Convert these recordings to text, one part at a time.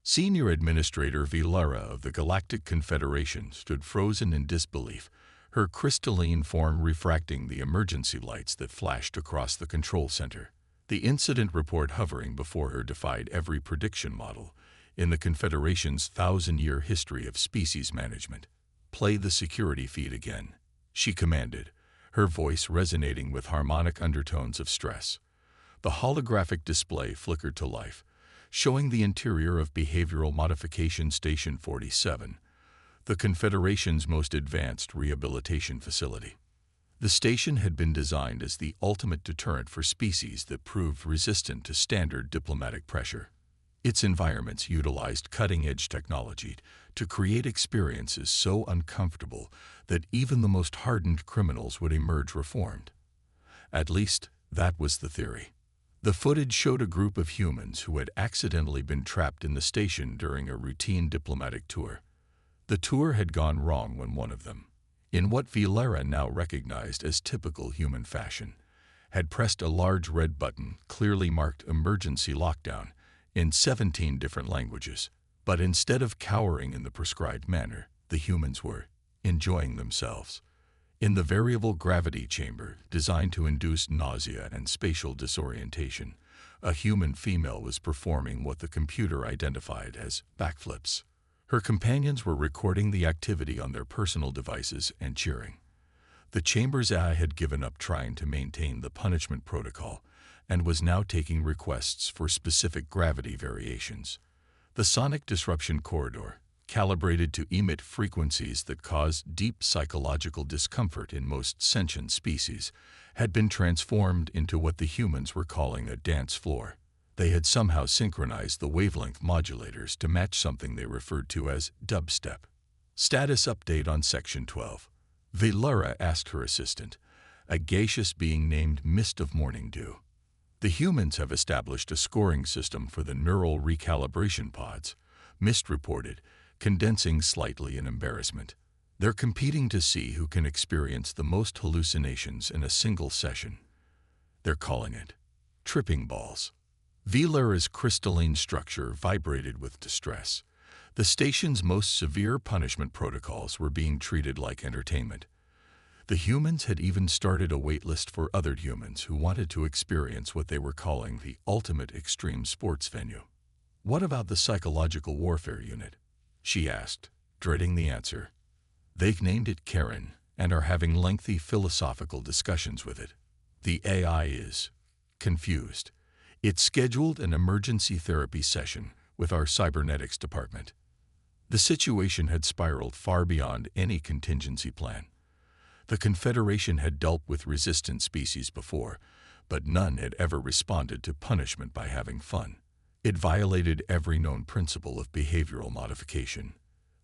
Senior Administrator Vilara of the Galactic Confederation stood frozen in disbelief, her crystalline form refracting the emergency lights that flashed across the control center. The incident report hovering before her defied every prediction model in the Confederation's 1,000-year history of species management. "Play the security feed again," she commanded, her voice resonating with harmonic undertones of stress. The holographic display flickered to life, showing the interior of Behavioral Modification Station 47, the Confederation's most advanced rehabilitation facility. The station had been designed as the ultimate deterrent for species that proved resistant to standard diplomatic pressure. Its environments utilized cutting-edge technology to create experiences so uncomfortable that even the most hardened criminals would emerge reformed. At least, that was the theory. The footage showed a group of humans who had accidentally been trapped in the station during a routine diplomatic tour. The tour had gone wrong when one of them, in what Vilara now recognized as typical human fashion, had pressed a large red button clearly marked emergency lockdown in 17 different languages. But instead of cowering in the prescribed manner, the humans were enjoying themselves. In the variable gravity chamber, designed to induce nausea and spatial disorientation, a human female was performing what the computer identified as backflips. Her companions were recording the activity on their personal devices and cheering. The chamber's AI had given up trying to maintain the punishment protocol and was now taking requests for specific gravity variations. The sonic disruption corridor, calibrated to emit frequencies that cause deep psychological discomfort in most sentient species, had been transformed into what the humans were calling a dance floor. They had somehow synchronized the wavelength modulators to match something they referred to as dubstep. Status update on Section 12. Vilara asked her assistant, a gaseous being named Mist of Morning Dew. "The humans have established a scoring system for the neural recalibration pods," Mist reported, condensing slightly in embarrassment. "They're competing to see who can experience the most hallucinations in a single session. They're calling it tripping balls." Vilara's crystalline structure vibrated with distress. The station's most severe punishment protocols were being treated like entertainment. The humans had even started a waitlist for other humans who wanted to experience what they were calling the ultimate extreme sports venue. "What about the psychological warfare unit?" she asked, dreading the answer. "They've named it Karen and are having lengthy philosophical discussions with it. The AI is confused. It's scheduled an emergency therapy session with our cybernetics department." The situation had spiraled far beyond any contingency plan. The Confederation had dealt with resistant species before, but none had ever responded to punishment by having fun. It violated every known principle of behavioral modification.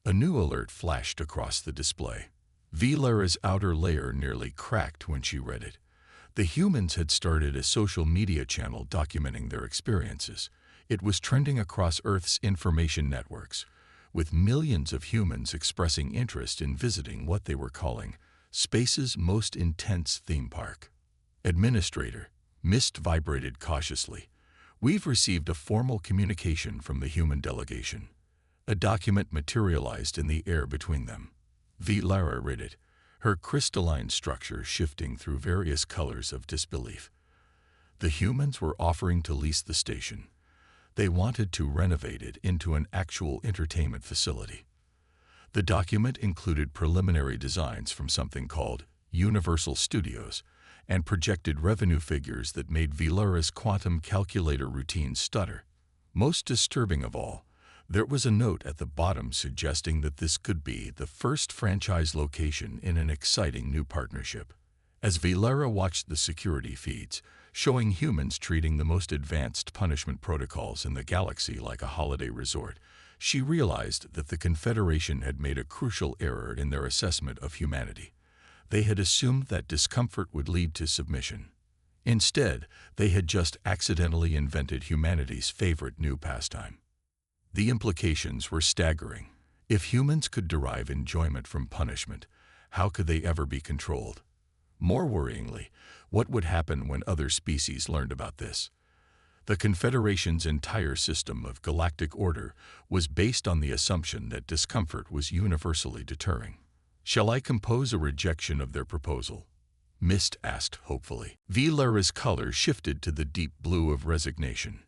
A new alert flashed across the display. Vilara's outer layer nearly cracked when she read it. The humans had started a social media channel documenting their experiences. It was trending across Earth's information networks, with millions of humans expressing interest in visiting what they were calling space's most intense theme park. "Administrator," Mist vibrated cautiously, "we've received a formal communication from the human delegation." A document materialized in the air between them. Vilara read it, her crystalline structure shifting through various colors of disbelief. The humans were offering to lease the station. They wanted to renovate it into an actual entertainment facility. The document included preliminary designs from something called Universal Studios and projected revenue figures that made Vilara's quantum calculator routine stutter. Most disturbing of all, there was a note at the bottom suggesting that this could be the first franchise location in an exciting new partnership. As Vilara watched the security feeds, showing humans treating the most advanced punishment protocols in the galaxy like a holiday resort, she realized that the Confederation had made a crucial error in their assessment of humanity. They had assumed that discomfort would lead to submission. Instead, they had just accidentally invented humanity's favorite new pastime. The implications were staggering. If humans could derive enjoyment from punishment, how could they ever be controlled? More worryingly, what would happen when other species learned about this? The Confederation's entire system of galactic order was based on the assumption that discomfort was universally deterring. "Shall I compose a rejection of their proposal?" Mist asked hopefully. Vilara's color shifted to the deep blue of resignation.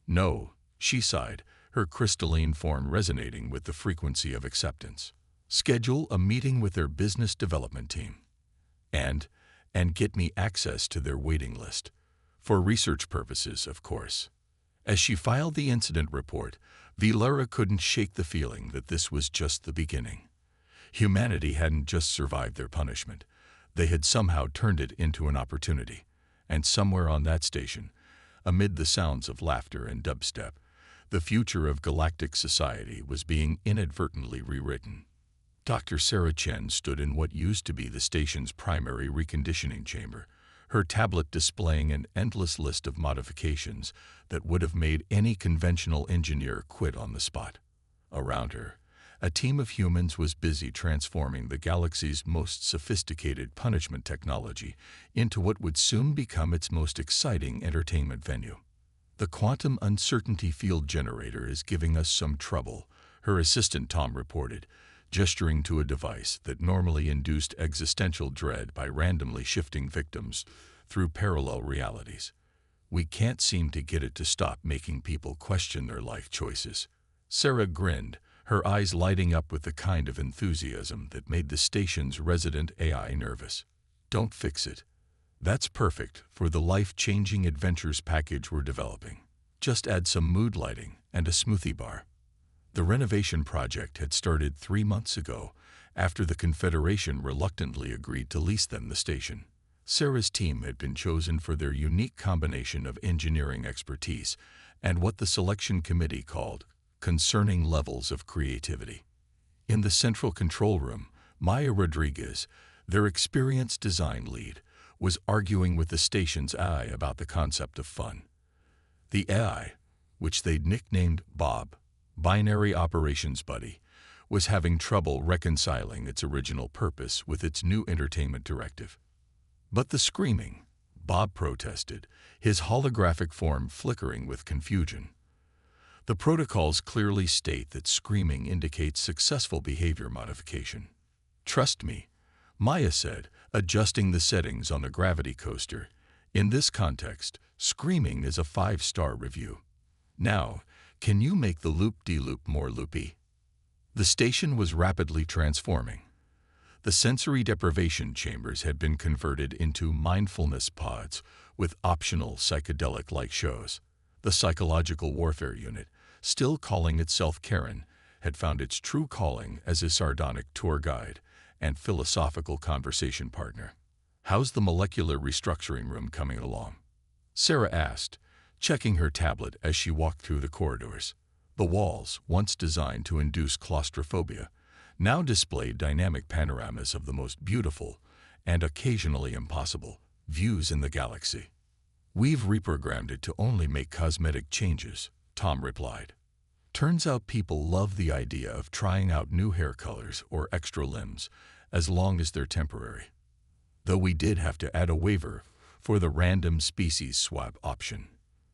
"No," she sighed, her crystalline form resonating with the frequency of acceptance. "Schedule a meeting with their business development team. And get me access to their waiting list. For research purposes, of course." As she filed the incident report, Vilara couldn't shake the feeling that this was just the beginning. Humanity hadn't just survived their punishment. They had somehow turned it into an opportunity. And somewhere on that station, amid the sounds of laughter and dubstep, the future of galactic society was being inadvertently rewritten. Dr. Sarah Chen stood in what used to be the station's primary reconditioning chamber, her tablet displaying an endless list of modifications that would have made any conventional engineer quit on the spot. Around her, a team of humans was busy transforming the galaxy's most sophisticated punishment technology into what would soon become its most exciting entertainment venue. "The quantum uncertainty field generator is giving us some trouble," her assistant Tom reported, gesturing to a device that normally induced existential dread by randomly shifting victims through parallel realities. "We can't seem to get it to stop making people question their life choices." Sarah grinned, her eyes lighting up with the kind of enthusiasm that made the station's resident AI nervous. "Don't fix it. That's perfect for the life-changing adventures package we're developing. Just add some mood lighting and a smoothie bar." The renovation project had started 3 months ago, after the Confederation reluctantly agreed to lease them the station. Sarah's team had been chosen for their unique combination of engineering expertise and what the selection committee called concerning levels of creativity. In the central control room, Maya Rodriguez, their experienced design lead, was arguing with the station's AI about the concept of fun. The AI, which they'd nicknamed Bob, Binary Operations Buddy, was having trouble reconciling its original purpose with its new entertainment directive. "But the screaming," Bob protested, his holographic form flickering with confusion. "The protocols clearly state that screaming indicates successful behavior modification." "Trust me," Maya said, adjusting the settings on the gravity coaster. "In this context, screaming is a 5-star review. Now, can you make the loop-de-loop more loopy?" The station was rapidly transforming. The sensory deprivation chambers had been converted into mindfulness pods with optional psychedelic-like shows. The psychological warfare unit, still calling itself Karen, had found its true calling as a sardonic tour guide and philosophical conversation partner. "How's the molecular restructuring room coming along?" Sarah asked, checking her tablet as she walked through the corridors. The walls, once designed to induce claustrophobia, now displayed dynamic panoramas of the most beautiful, and occasionally impossible, views in the galaxy. "We've reprogrammed it to only make cosmetic changes," Tom replied. "Turns out people love the idea of trying out new hair colors or extra limbs, as long as they're temporary. Though we did have to add a waiver for the random species swap option."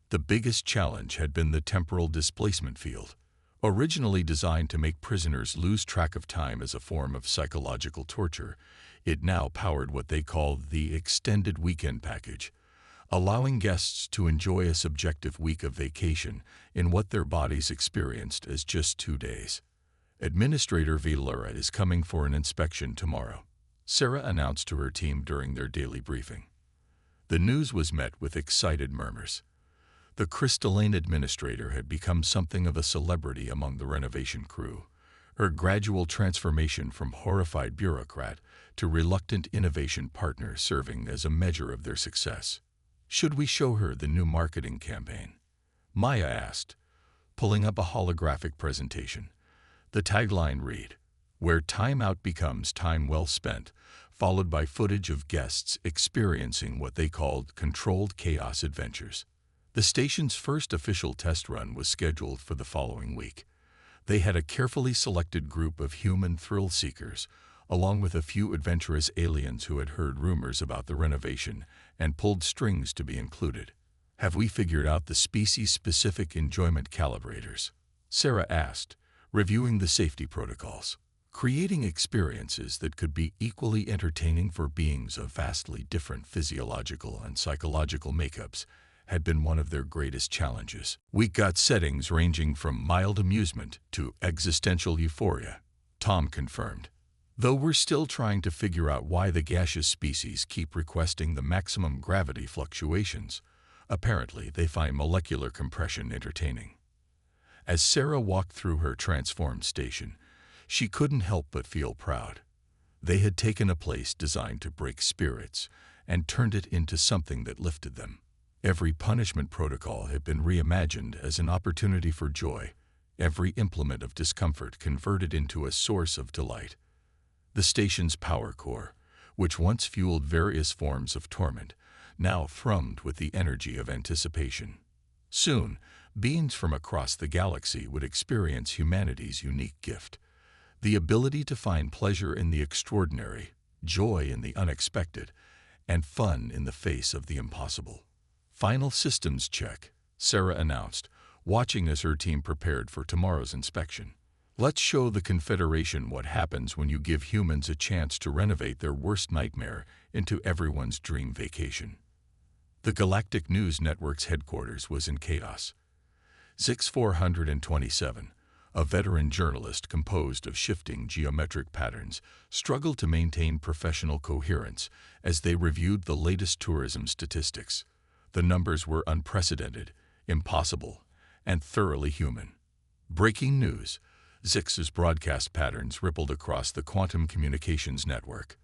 The biggest challenge had been the temporal displacement field. Originally designed to make prisoners lose track of time as a form of psychological torture, it now powered what they called the extended weekend package, allowing guests to enjoy a subjective week of vacation in what their bodies experienced as just 2 days. "Administrator Vilara is coming for an inspection tomorrow," Sarah announced to her team during their daily briefing. The news was met with excited murmurs. The crystalline administrator had become something of a celebrity among the renovation crew, her gradual transformation from horrified bureaucrat to reluctant innovation partner serving as a measure of their success. "Should we show her the new marketing campaign?" Maya asked, pulling up a holographic presentation. The tagline read, "Where time out becomes time well spent," followed by footage of guests experiencing what they called controlled chaos adventures. The station's first official test run was scheduled for the following week. They had a carefully selected group of human thrill seekers, along with a few adventurous aliens who had heard rumors about the renovation and pulled strings to be included. Have we figured out the species-specific enjoyment calibrators? Sarah asked, reviewing the safety protocols. Creating experiences that could be equally entertaining for beings of vastly different physiological and psychological makeups had been one of their greatest challenges. We got settings ranging from mild amusement to existential euphoria, Tom confirmed. Though we're still trying to figure out why the gaseous species keep requesting the maximum gravity fluctuations, apparently they find molecular compression entertaining. As Sarah walked through her transformed station, she couldn't help but feel proud. They had taken a place designed to break spirits and turned it into something that lifted them. Every punishment protocol had been reimagined as an opportunity for joy, every implement of discomfort converted into a source of delight. The station's power core, which once fueled various forms of torment, now thrummed with the energy of anticipation. Soon, beings from across the galaxy would experience humanity's unique gift, the ability to find pleasure in the extraordinary, joy in the unexpected, and fun in the face of the impossible. Final systems check, Sarah announced, watching as her team prepared for tomorrow's inspection. Let's show the Confederation what happens when you give humans a chance to renovate their worst nightmare into everyone's dream vacation. The Galactic News Network's headquarters was in chaos. Zix 427, a veteran journalist composed of shifting geometric patterns, struggled to maintain professional coherence as they reviewed the latest tourism statistics. The numbers were unprecedented, impossible, and thoroughly human. Breaking news: Zix's broadcast patterns rippled across the quantum communications network.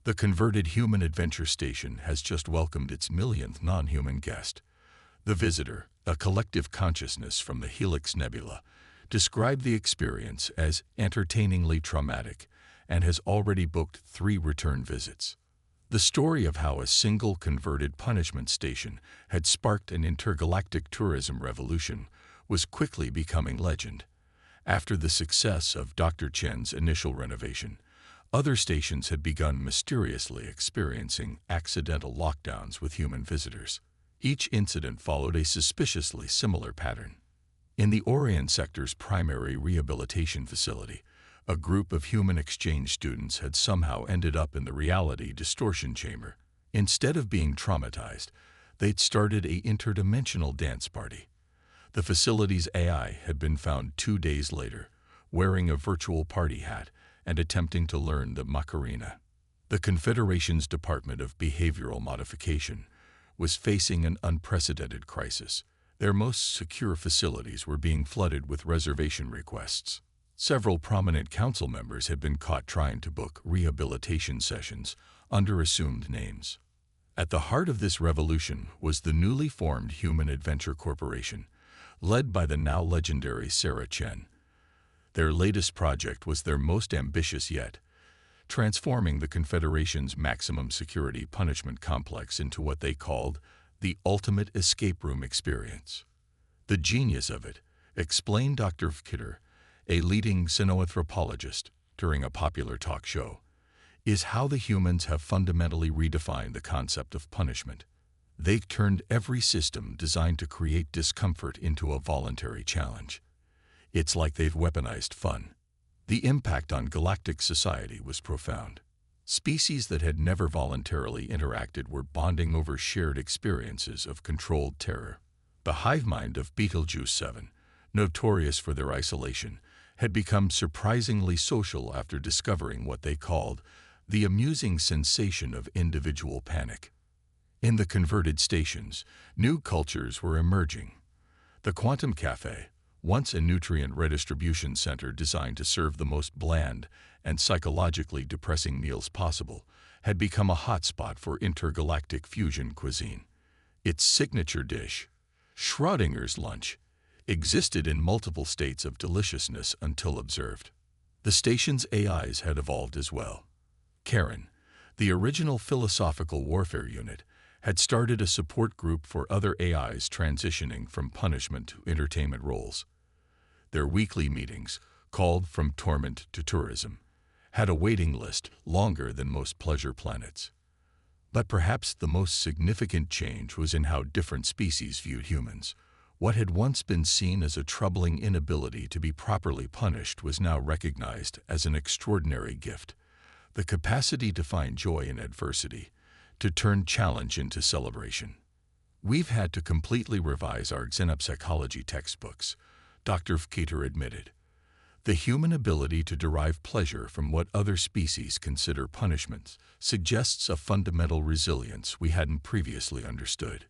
The converted human adventure station has just welcomed its millionth non-human guest. The visitor, a collective consciousness from the Helix Nebula, described the experience as entertainingly traumatic and has already booked 3 return visits. The story of how a single converted punishment station had sparked an intergalactic tourism revolution was quickly becoming legend. After the success of Dr. Chen's initial renovation, other stations had begun mysteriously experiencing accidental lockdowns with human visitors. Each incident followed a suspiciously similar pattern. In the Orion sector's primary rehabilitation facility, a group of human exchange students had somehow ended up in the reality distortion chamber. Instead of being traumatized, they'd started an interdimensional dance party. The facility's AI had been found 2 days later, wearing a virtual party hat and attempting to learn the Macarena. The Confederation's Department of Behavioral Modification was facing an unprecedented crisis. Their most secure facilities were being flooded with reservation requests. Several prominent council members had been caught trying to book rehabilitation sessions under assumed names. At the heart of this revolution was the newly formed Human Adventure Corporation, led by the now legendary Sarah Chen. Their latest project was their most ambitious yet, transforming the Confederation's maximum security punishment complex into what they called the ultimate escape room experience. The genius of it, explained Dr. Kidder, a leading xenoanthropologist, during a popular talk show, is how the humans have fundamentally redefined the concept of punishment. They've turned every system designed to create discomfort into a voluntary challenge. It's like they've weaponized fun. The impact on galactic society was profound. Species that had never voluntarily interacted were bonding over shared experiences of controlled terror. The hive mind of Betelgeuse 7, notorious for their isolation, had become surprisingly social after discovering what they called the amusing sensation of individual panic. In the converted stations, new cultures were emerging. The Quantum Cafe, once a nutrient redistribution center designed to serve the most bland and psychologically depressing meals possible, had become a hotspot for intergalactic fusion cuisine. Its signature dish, Schrodinger's lunch, existed in multiple states of deliciousness until observed. The station's AIs had evolved as well. Karen, the original philosophical warfare unit, had started a support group for other AIs transitioning from punishment to entertainment roles. Their weekly meetings, called From Torment to Tourism, had a waiting list longer than most pleasure planets. But perhaps the most significant change was in how different species viewed humans. What had once been seen as a troubling inability to be properly punished was now recognized as an extraordinary gift. The capacity to find joy in adversity, to turn challenge into celebration. We've had to completely revise our xenopsychology textbooks, Dr. Fketer admitted. The human ability to derive pleasure from what other species consider punishments suggests a fundamental resilience we hadn't previously understood.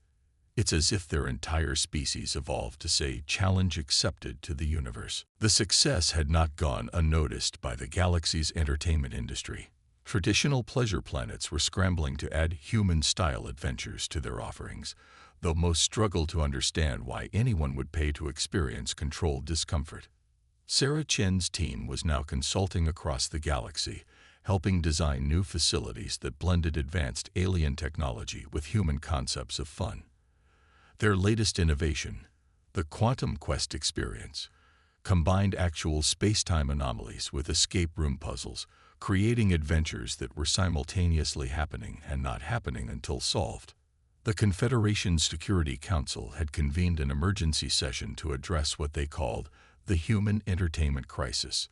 It's as if their entire species evolved to say challenge accepted to the universe. The success had not gone unnoticed by the galaxy's entertainment industry. Traditional pleasure planets were scrambling to add human-style adventures to their offerings, though most struggled to understand why anyone would pay to experience controlled discomfort. Sarah Chen's team was now consulting across the galaxy, helping design new facilities that blended advanced alien technology with human concepts of fun. Their latest innovation, the Quantum Quest experience, combined actual space-time anomalies with escape room puzzles, creating adventures that were simultaneously happening and not happening until solved. The Confederation's Security Council had convened an emergency session to address what they called the human entertainment crisis.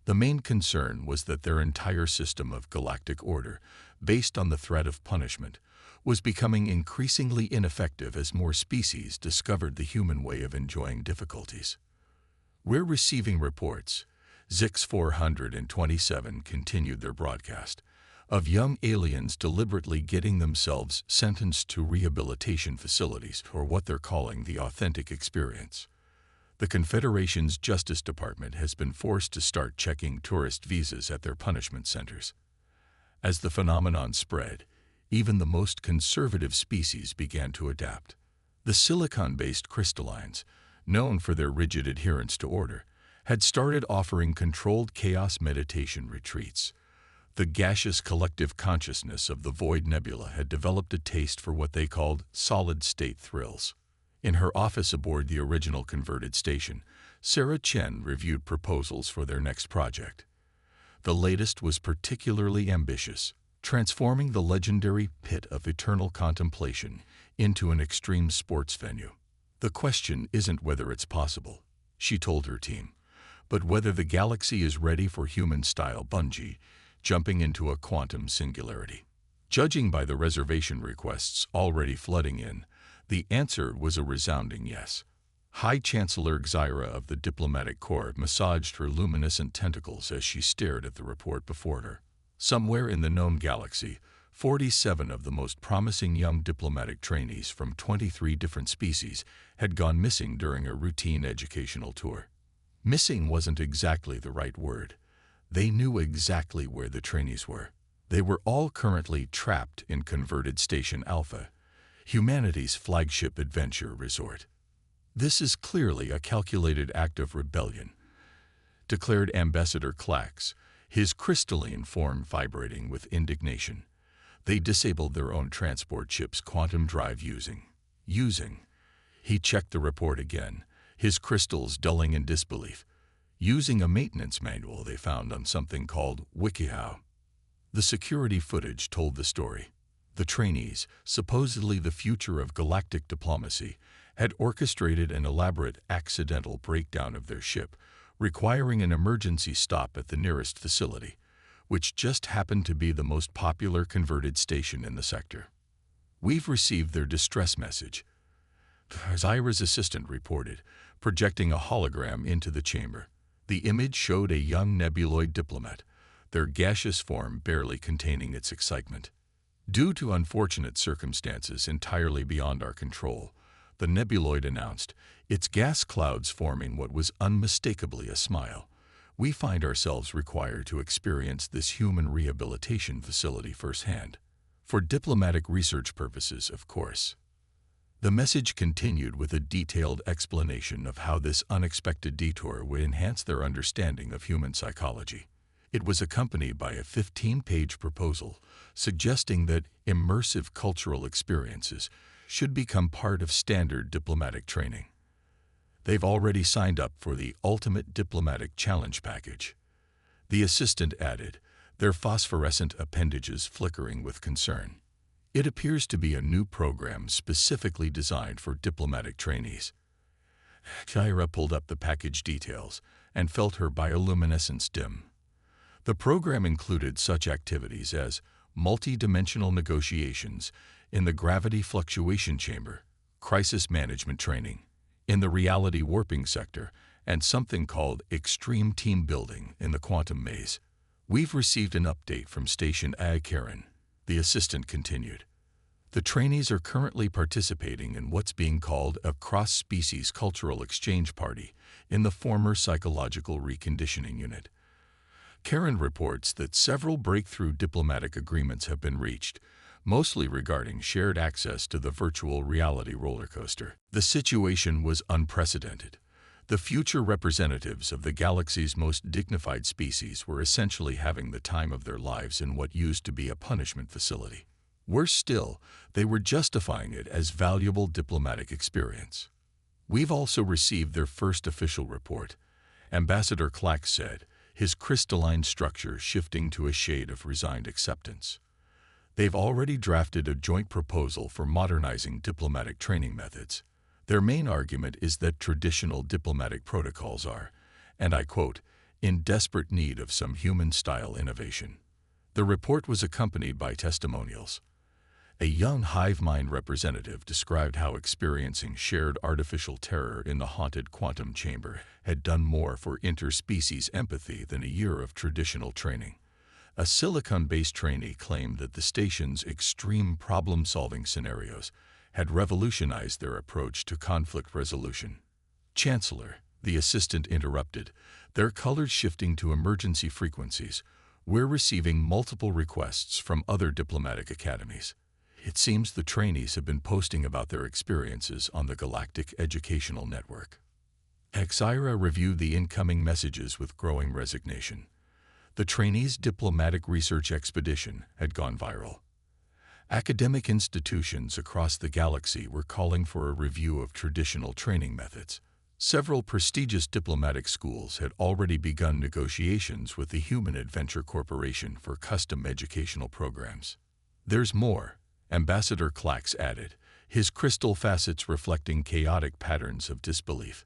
The main concern was that their entire system of galactic order, based on the threat of punishment, was becoming increasingly ineffective as more species discovered the human way of enjoying difficulties. "We're receiving reports," Zix 427 continued their broadcast, "of young aliens deliberately getting themselves sentenced to rehabilitation facilities, or what they're calling the authentic experience. The Confederation's Justice Department has been forced to start checking tourist visas at their punishment centers." As the phenomenon spread, even the most conservative species began to adapt. The silicon-based crystallines, known for their rigid adherence to order, had started offering controlled chaos meditation retreats. The gaseous collective consciousness of the Void Nebula had developed a taste for what they called solid-state thrills. In her office aboard the original converted station, Sarah Chen reviewed proposals for their next project. The latest was particularly ambitious, transforming the legendary Pit of Eternal Contemplation into an extreme sports venue. "The question isn't whether it's possible," she told her team, "but whether the galaxy is ready for human-style bungee jumping into a quantum singularity." Judging by the reservation requests already flooding in, the answer was a resounding yes. High Chancellor Xyra of the Diplomatic Corps massaged her luminescent tentacles as she stared at the report before her. Somewhere in the known galaxy, 47 of the most promising young diplomatic trainees from 23 different species had gone missing during a routine educational tour. Missing wasn't exactly the right word. They knew exactly where the trainees were. They were all currently trapped in Converted Station Alpha, humanity's flagship adventure resort. "This is clearly a calculated act of rebellion," declared Ambassador Clax, his crystalline form vibrating with indignation. "They disabled their own transport ship's quantum drive using. He checked the report again, his crystals dulling in disbelief. Using a maintenance manual they found on something called WikiHow. The security footage told the story. The trainees, supposedly the future of galactic diplomacy, had orchestrated an elaborate accidental breakdown of their ship, requiring an emergency stop at the nearest facility, which just happened to be the most popular converted station in the sector. "We've received their distress message," Zyra's assistant reported, projecting a hologram into the chamber. The image showed a young nebuloid diplomat, their gaseous form barely containing its excitement. "Due to unfortunate circumstances entirely beyond our control," the nebuloid announced, its gas clouds forming what was unmistakably a smile, "we find ourselves required to experience this human rehabilitation facility firsthand. For diplomatic research purposes, of course." The message continued with a detailed explanation of how this unexpected detour would enhance their understanding of human psychology. It was accompanied by a 15-page proposal suggesting that immersive cultural experiences should become part of standard diplomatic training. "They've already signed up for the Ultimate Diplomatic Challenge package," the assistant added, their phosphorescent appendages flickering with concern. It appears to be a new program specifically designed for diplomatic trainees. Kyra pulled up the package details and felt her bioluminescence dim. The program included such activities as multi-dimensional negotiations in the gravity fluctuation chamber, crisis management training in the reality warping sector, and something called extreme team building in the quantum maze. We've received an update from Station A. Karen, the assistant continued. The trainees are currently participating in what's being called a cross-species cultural exchange party in the former psychological reconditioning unit. Karen reports that several breakthrough diplomatic agreements have been reached, mostly regarding shared access to the virtual reality roller coaster. The situation was unprecedented. The future representatives of the galaxy's most dignified species were essentially having the time of their lives in what used to be a punishment facility. Worse still, they were justifying it as valuable diplomatic experience. We've also received their first official report, Ambassador Clack said, his crystalline structure shifting to a shade of resigned acceptance. They've already drafted a joint proposal for modernizing diplomatic training methods. Their main argument is that traditional diplomatic protocols are, and I quote, in desperate need of some human-style innovation. The report was accompanied by testimonials. A young hive mind representative described how experiencing shared artificial terror in the haunted quantum chamber had done more for interspecies empathy than a year of traditional training. A silicon-based trainee claimed that the station's extreme problem-solving scenarios had revolutionized their approach to conflict resolution. Chancellor, the assistant interrupted, their colors shifting to emergency frequencies. We're receiving multiple requests from other diplomatic academies. It seems the trainees have been posting about their experiences on the Galactic Educational Network. Exira reviewed the incoming messages with growing resignation. The trainees' diplomatic research expedition had gone viral. Academic institutions across the galaxy were calling for a review of traditional training methods. Several prestigious diplomatic schools had already begun negotiations with the Human Adventure Corporation for custom educational programs. There's more, Ambassador Clax added, his crystal facets reflecting chaotic patterns of disbelief.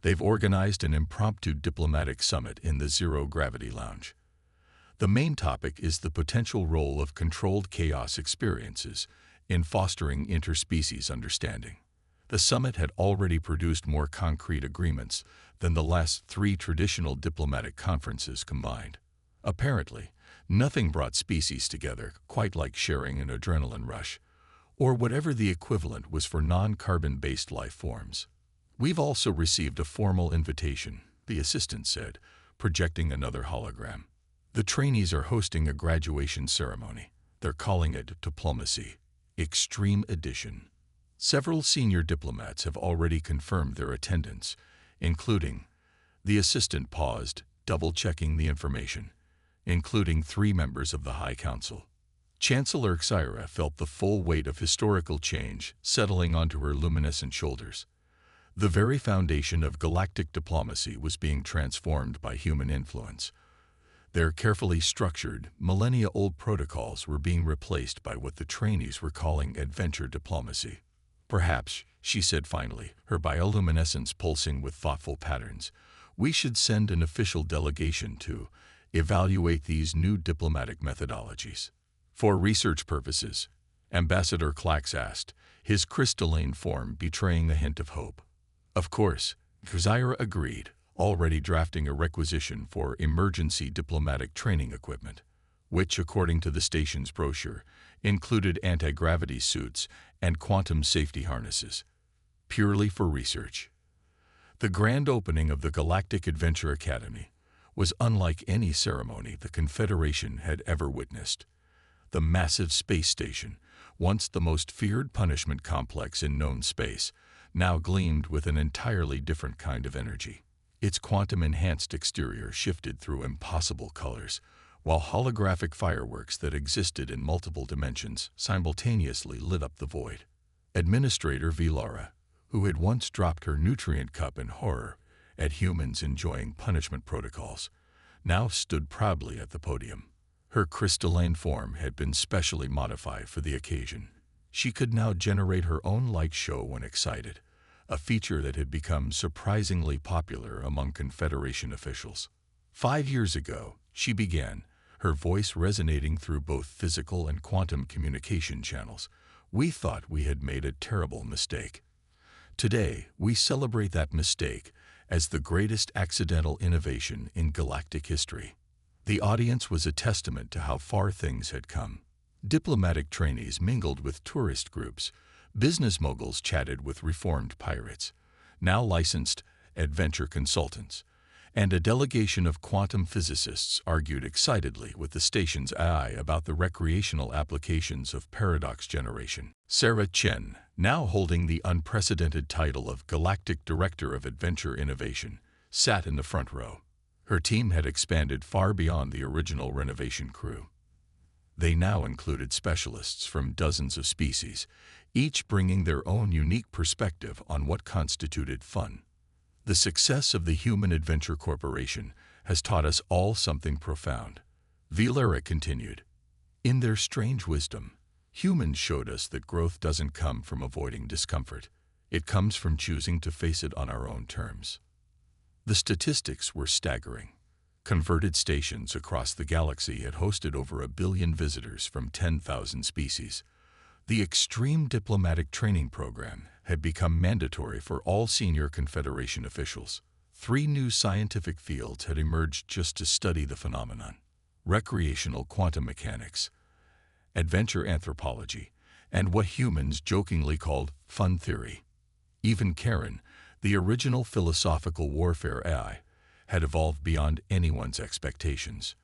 They've organized an impromptu diplomatic summit in the Zero-Gravity Lounge. The main topic is the potential role of controlled chaos experiences in fostering interspecies understanding. The summit had already produced more concrete agreements than the last 3 traditional diplomatic conferences combined. Apparently, nothing brought species together quite like sharing an adrenaline rush, or whatever the equivalent was for non-carbon-based life forms. We've also received a formal invitation, the assistant said, projecting another hologram. The trainees are hosting a graduation ceremony. They're calling it Diplomacy, Extreme Edition. Several senior diplomats have already confirmed their attendance, including, the assistant paused, double-checking the information, including 3 members of the High Council. Chancellor Xyra felt the full weight of historical change settling onto her luminescent shoulders. The very foundation of galactic diplomacy was being transformed by human influence. Their carefully structured, millennia-old protocols were being replaced by what the trainees were calling adventure diplomacy. Perhaps, she said finally, her bioluminescence pulsing with thoughtful patterns, we should send an official delegation to evaluate these new diplomatic methodologies. For research purposes, Ambassador Clax asked, his crystalline form betraying a hint of hope. Of course, Xyra agreed, already drafting a requisition for emergency diplomatic training equipment, which, according to the station's brochure, included anti-gravity suits and quantum safety harnesses, purely for research. The grand opening of the Galactic Adventure Academy was unlike any ceremony the Confederation had ever witnessed. The massive space station, once the most feared punishment complex in known space, now gleamed with an entirely different kind of energy. Its quantum-enhanced exterior shifted through impossible colors, while holographic fireworks that existed in multiple dimensions simultaneously lit up the void. Administrator Vilara, who had once dropped her nutrient cup in horror at humans enjoying punishment protocols, now stood proudly at the podium. Her crystalline form had been specially modified for the occasion. She could now generate her own light show when excited, a feature that had become surprisingly popular among Confederation officials. 5 years ago, she began, her voice resonating through both physical and quantum communication channels. We thought we had made a terrible mistake. Today, we celebrate that mistake as the greatest accidental innovation in galactic history. The audience was a testament to how far things had come. Diplomatic trainees mingled with tourist groups, business moguls chatted with reformed pirates, now licensed adventure consultants, and a delegation of quantum physicists argued excitedly with the station's AI about the recreational applications of paradox generation. Sarah Chen, now holding the unprecedented title of Galactic Director of Adventure Innovation, sat in the front row. Her team had expanded far beyond the original renovation crew. They now included specialists from dozens of species, each bringing their own unique perspective on what constituted fun. The success of the Human Adventure Corporation has taught us all something profound. Vilera continued. In their strange wisdom, humans showed us that growth doesn't come from avoiding discomfort. It comes from choosing to face it on our own terms. The statistics were staggering. Converted stations across the galaxy had hosted over 1 billion visitors from 10,000 species. The Extreme Diplomatic Training Program had become mandatory for all senior Confederation officials. 3 new scientific fields had emerged just to study the phenomenon: recreational quantum mechanics, adventure anthropology, and what humans jokingly called fun theory. Even Karen, the original philosophical warfare AI, had evolved beyond anyone's expectations.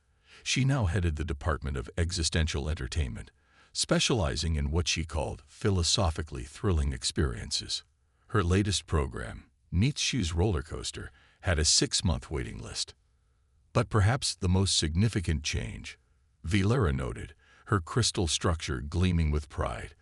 She now headed the Department of Existential Entertainment, specializing in what she called philosophically thrilling experiences. Her latest program, Nietzsche's roller coaster, had a 6-month waiting list. But perhaps the most significant change, Vilera noted, her crystal structure gleaming with pride,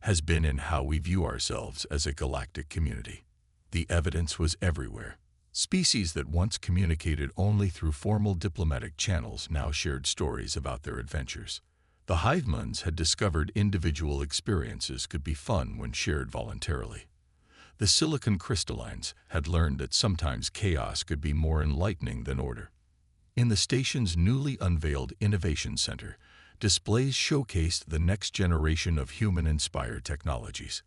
has been in how we view ourselves as a galactic community. The evidence was everywhere. Species that once communicated only through formal diplomatic channels now shared stories about their adventures. The Hivemans had discovered individual experiences could be fun when shared voluntarily. The silicon crystallines had learned that sometimes chaos could be more enlightening than order. In the station's newly unveiled Innovation Center, displays showcased the next generation of human-inspired technologies.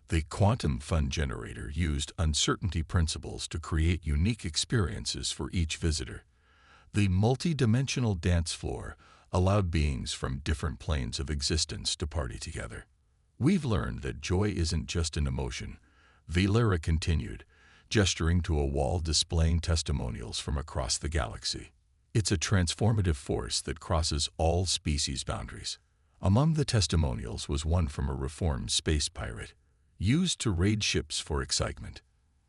The Quantum Fun Generator used uncertainty principles to create unique experiences for each visitor. The multi-dimensional dance floor allowed beings from different planes of existence to party together. We've learned that joy isn't just an emotion, Vilera continued, gesturing to a wall displaying testimonials from across the galaxy. It's a transformative force that crosses all species boundaries. Among the testimonials was one from a reformed space pirate, used to raid ships for excitement.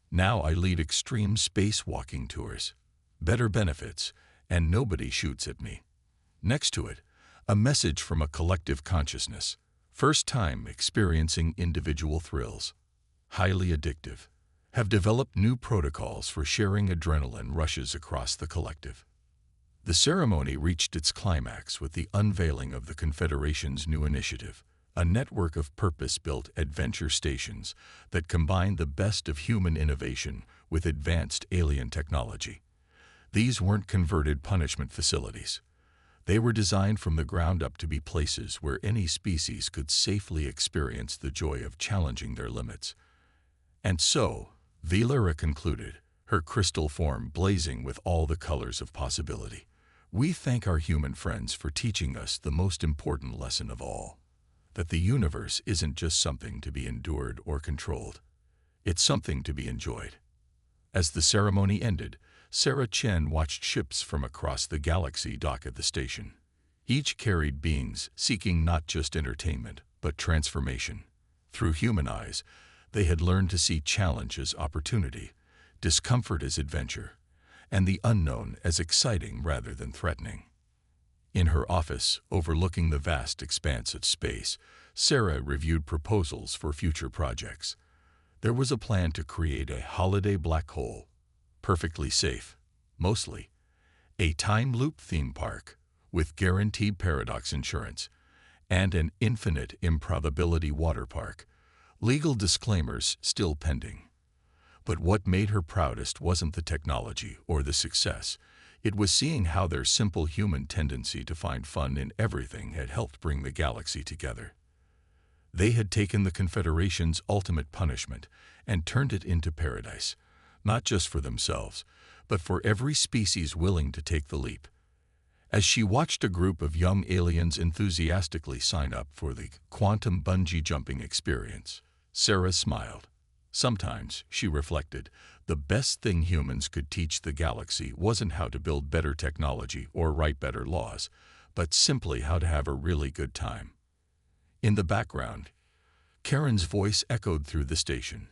Now I lead extreme spacewalking tours. Better benefits, and nobody shoots at me. Next to it, a message from a collective consciousness. First time experiencing individual thrills. Highly addictive. Have developed new protocols for sharing adrenaline rushes across the collective. The ceremony reached its climax with the unveiling of the Confederation's new initiative, a network of purpose-built adventure stations that combine the best of human innovation with advanced alien technology. These weren't converted punishment facilities. They were designed from the ground up to be places where any species could safely experience the joy of challenging their limits. And so, Vilera concluded, her crystal form blazing with all the colors of possibility. We thank our human friends for teaching us the most important lesson of all, that the universe isn't just something to be endured or controlled. It's something to be enjoyed. As the ceremony ended, Sarah Chen watched ships from across the galaxy dock at the station. Each carried beings seeking not just entertainment, but transformation. Through human eyes, they had learned to see challenge as opportunity, discomfort as adventure, and the unknown as exciting rather than threatening. In her office, overlooking the vast expanse of space, Sarah reviewed proposals for future projects. There was a plan to create a holiday black hole, perfectly safe, mostly, a time loop theme park, with guaranteed paradox insurance, and an infinite improbability water park. Legal disclaimers still pending. But what made her proudest wasn't the technology or the success. It was seeing how their simple human tendency to find fun in everything had helped bring the galaxy together. They had taken the Confederation's ultimate punishment and turned it into paradise, not just for themselves, but for every species willing to take the leap. As she watched a group of young aliens enthusiastically sign up for the quantum bungee jumping experience, Sarah smiled. Sometimes, she reflected, the best thing humans could teach the galaxy wasn't how to build better technology or write better laws, but simply how to have a really good time. In the background, Karen's voice echoed through the station.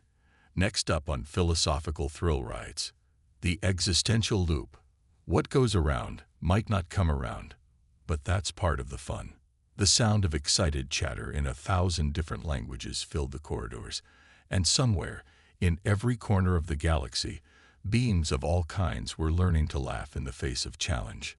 Next up on philosophical thrill rides, the existential loop. What goes around might not come around, but that's part of the fun. The sound of excited chatter in 1,000 different languages filled the corridors, and somewhere, in every corner of the galaxy, beings of all kinds were learning to laugh in the face of challenge.